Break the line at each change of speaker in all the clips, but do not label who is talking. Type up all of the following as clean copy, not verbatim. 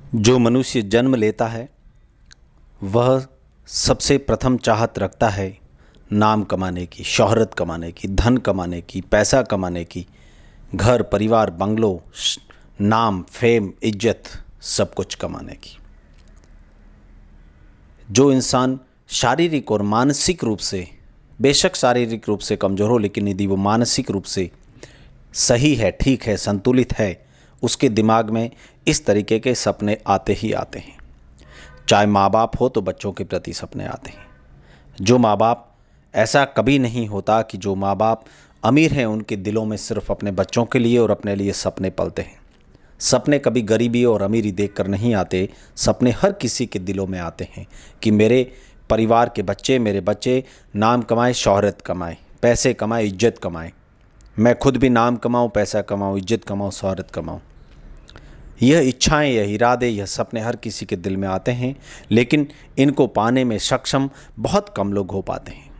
जो मनुष्य जन्म लेता है वह सबसे प्रथम चाहत रखता है नाम कमाने की, शोहरत कमाने की, धन कमाने की, पैसा कमाने की, घर परिवार बंगलो, नाम फेम इज्जत सब कुछ कमाने की। जो इंसान शारीरिक और मानसिक रूप से, बेशक शारीरिक रूप से कमज़ोर हो, लेकिन यदि वो मानसिक रूप से सही है, ठीक है, संतुलित है, उसके दिमाग में इस तरीके के सपने आते ही आते हैं। चाहे माँ बाप हो तो बच्चों के प्रति सपने आते हैं। जो माँ बाप, ऐसा कभी नहीं होता कि जो माँ बाप अमीर हैं उनके दिलों में सिर्फ अपने बच्चों के लिए और अपने लिए सपने पलते हैं। सपने कभी गरीबी और अमीरी देखकर नहीं आते। सपने हर किसी के दिलों में आते हैं कि मेरे परिवार के बच्चे, मेरे बच्चे नाम कमाएं, शोहरत कमाएं, पैसे कमाएं, इज्जत कमाएं, मैं खुद भी नाम कमाऊं, पैसा कमाऊं, इज्जत कमाऊं, शोहरत कमाऊं। यह इच्छाएं, यह इरादे, यह सपने हर किसी के दिल में आते हैं, लेकिन इनको पाने में सक्षम बहुत कम लोग हो पाते हैं।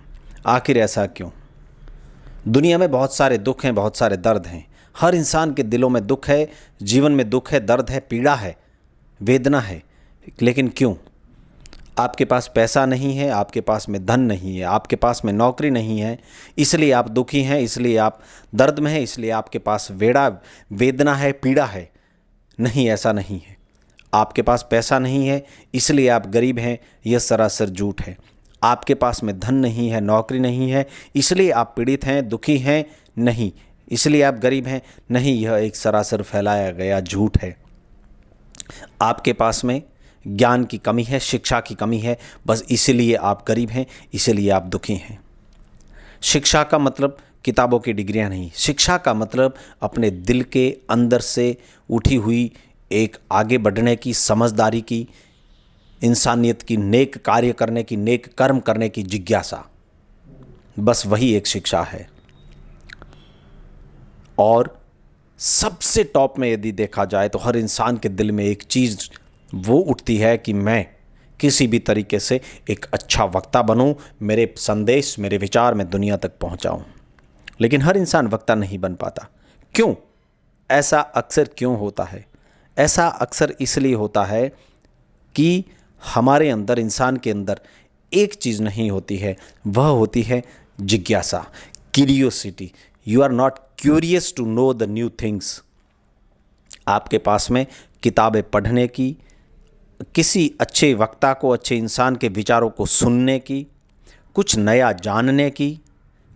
आखिर ऐसा क्यों? दुनिया में बहुत सारे दुख हैं, बहुत सारे दर्द हैं। हर इंसान के दिलों में दुख है, जीवन में दुख है, दर्द है, पीड़ा है, वेदना है। लेकिन क्यों? आपके पास पैसा नहीं है, आपके पास में धन नहीं है, आपके पास में नौकरी नहीं है, इसलिए आप दुखी हैं, इसलिए आप दर्द में हैं, इसलिए आपके पास वेदना है, पीड़ा है। नहीं, ऐसा नहीं है। आपके पास पैसा नहीं है इसलिए आप गरीब हैं, यह सरासर झूठ है। आपके पास में धन नहीं है, नौकरी नहीं है, इसलिए आप पीड़ित हैं, दुखी हैं, नहीं, इसलिए आप गरीब हैं, नहीं, यह एक सरासर फैलाया गया झूठ है। आपके पास में ज्ञान की कमी है, शिक्षा की कमी है, बस इसलिए आप गरीब हैं, इसलिए आप दुखी हैं। शिक्षा का मतलब किताबों की डिग्रियां नहीं। शिक्षा का मतलब अपने दिल के अंदर से उठी हुई एक आगे बढ़ने की, समझदारी की, इंसानियत की, नेक कार्य करने की, नेक कर्म करने की जिज्ञासा, बस वही एक शिक्षा है। और सबसे टॉप में यदि देखा जाए तो हर इंसान के दिल में एक चीज़ वो उठती है कि मैं किसी भी तरीके से एक अच्छा वक्ता बनूं, मेरे संदेश, मेरे विचार मैं दुनिया तक पहुंचाऊं। लेकिन हर इंसान वक्ता नहीं बन पाता। क्यों? ऐसा अक्सर क्यों होता है? ऐसा अक्सर इसलिए होता है कि हमारे अंदर, इंसान के अंदर एक चीज़ नहीं होती है, वह होती है जिज्ञासा, curiosity. You are not curious to know the new things. आपके पास में किताबें पढ़ने की, किसी अच्छे वक्ता को, अच्छे इंसान के विचारों को सुनने की, कुछ नया जानने की,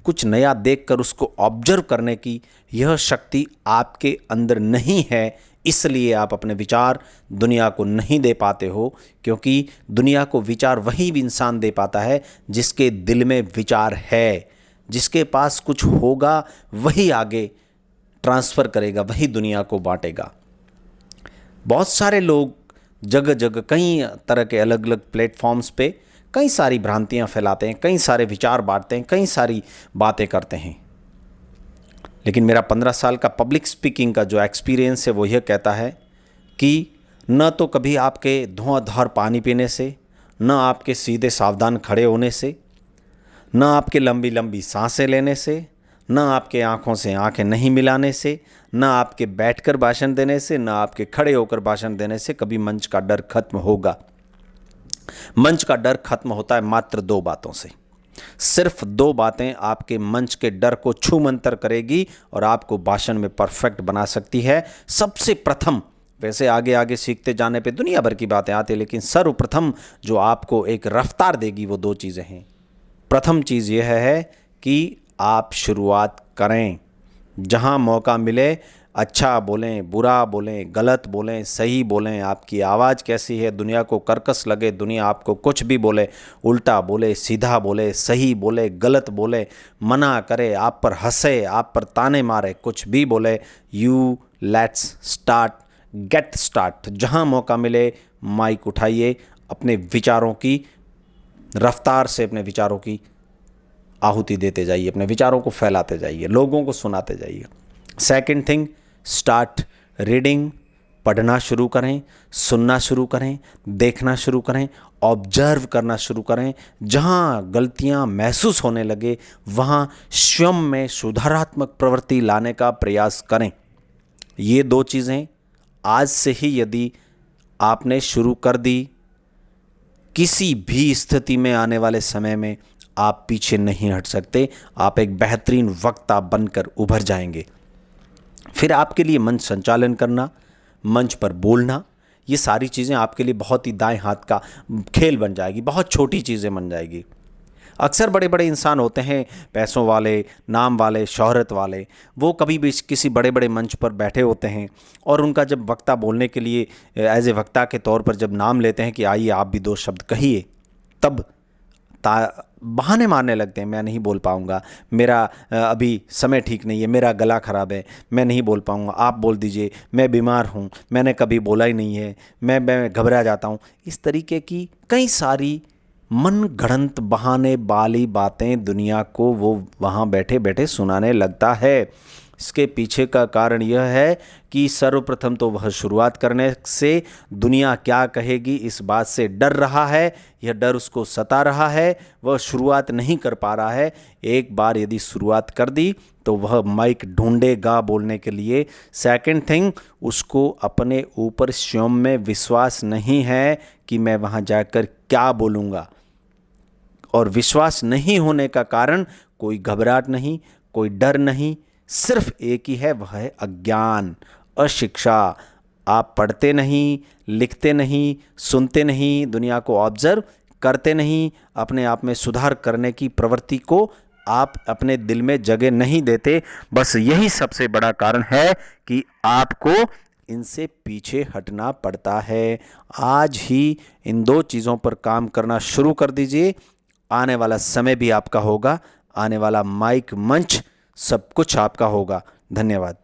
कुछ नया देखकर उसको ऑब्जर्व करने की यह शक्ति आपके अंदर नहीं है। इसलिए आप अपने विचार दुनिया को नहीं दे पाते हो, क्योंकि दुनिया को विचार वही भी इंसान दे पाता है जिसके दिल में विचार है। जिसके पास कुछ होगा वही आगे ट्रांसफ़र करेगा, वही दुनिया को बांटेगा। बहुत सारे लोग जगह जगह, कई तरह के अलग अलग प्लेटफॉर्म्स पे कई सारी भ्रांतियां फैलाते हैं, कई सारे विचार बांटते हैं, कई सारी बातें करते हैं। लेकिन मेरा 15 साल का पब्लिक स्पीकिंग का जो एक्सपीरियंस है वो यह कहता है कि न तो कभी आपके धुआंधार पानी पीने से, न आपके सीधे सावधान खड़े होने से, न आपके लंबी लंबी सांसें लेने से, न आपके आँखों से आँखें नहीं मिलाने से, न आपके बैठकर भाषण देने से, न आपके खड़े होकर भाषण देने से कभी मंच का डर खत्म होगा। मंच का डर खत्म होता है मात्र 2 बातों से। सिर्फ 2 बातें आपके मंच के डर को छूमंतर करेगी और आपको भाषण में परफेक्ट बना सकती है। सबसे प्रथम, वैसे आगे आगे सीखते जाने पे दुनिया भर की बातें आती, लेकिन सर्वप्रथम जो आपको एक रफ्तार देगी वो 2 चीज़ें हैं। प्रथम चीज़ यह है कि आप शुरुआत करें। जहां मौका मिले अच्छा बोलें, बुरा बोलें, गलत बोलें, सही बोलें। आपकी आवाज़ कैसी है, दुनिया को कर्कश लगे, दुनिया आपको कुछ भी बोले, उल्टा बोले, सीधा बोले, सही बोले, गलत बोले, मना करे, आप पर हंसे, आप पर ताने मारे, कुछ भी बोले, you let's start, get start. जहां मौका मिले माइक उठाइए, अपने विचारों की रफ्तार से अपने विचारों की आहुति देते जाइए, अपने विचारों को फैलाते जाइए, लोगों को सुनाते जाइए। Second thing, start reading. पढ़ना शुरू करें, सुनना शुरू करें, देखना शुरू करें, ऑब्जर्व करना शुरू करें। जहाँ गलतियाँ महसूस होने लगे वहाँ स्वयं में सुधारात्मक प्रवृत्ति लाने का प्रयास करें। ये 2 चीज़ें आज से ही यदि आपने शुरू कर दी, किसी भी स्थिति में आने वाले समय में आप पीछे नहीं हट सकते। आप एक बेहतरीन वक्ता बनकर उभर जाएंगे। फिर आपके लिए मंच संचालन करना, मंच पर बोलना, ये सारी चीज़ें आपके लिए बहुत ही दाएं हाथ का खेल बन जाएगी, बहुत छोटी चीज़ें बन जाएगी। अक्सर बड़े बड़े इंसान होते हैं, पैसों वाले, नाम वाले, शोहरत वाले, वो कभी भी किसी बड़े बड़े मंच पर बैठे होते हैं और उनका जब वक्ता बोलने के लिए एज ए वक्ता के तौर पर जब नाम लेते हैं कि आइए आप भी दो शब्द कहिए, तब बहाने मारने लगते हैं। मैं नहीं बोल पाऊँगा, मेरा अभी समय ठीक नहीं है, मेरा गला ख़राब है, मैं नहीं बोल पाऊँगा, आप बोल दीजिए, मैं बीमार हूँ, मैंने कभी बोला ही नहीं है, मैं घबरा जाता हूँ। इस तरीके की कई सारी मन गढ़ंत बहाने वाली बातें दुनिया को वो वहाँ बैठे बैठे सुनाने लगता है। इसके पीछे का कारण यह है कि सर्वप्रथम तो वह शुरुआत करने से दुनिया क्या कहेगी इस बात से डर रहा है, यह डर उसको सता रहा है, वह शुरुआत नहीं कर पा रहा है। एक बार यदि शुरुआत कर दी तो वह माइक ढूंढेगा बोलने के लिए। सेकंड थिंग, उसको अपने ऊपर स्वयं में विश्वास नहीं है कि मैं वहाँ जाकर क्या बोलूँगा, और विश्वास नहीं होने का कारण कोई घबराहट नहीं, कोई डर नहीं, सिर्फ एक ही है, वह है अज्ञान, अशिक्षा। आप पढ़ते नहीं, लिखते नहीं, सुनते नहीं, दुनिया को ऑब्जर्व करते नहीं, अपने आप में सुधार करने की प्रवृत्ति को आप अपने दिल में जगह नहीं देते। बस यही सबसे बड़ा कारण है कि आपको इनसे पीछे हटना पड़ता है। आज ही इन दो चीज़ों पर काम करना शुरू कर दीजिए। आने वाला समय भी आपका होगा, आने वाला माइक, मंच, सब कुछ आपका होगा। धन्यवाद।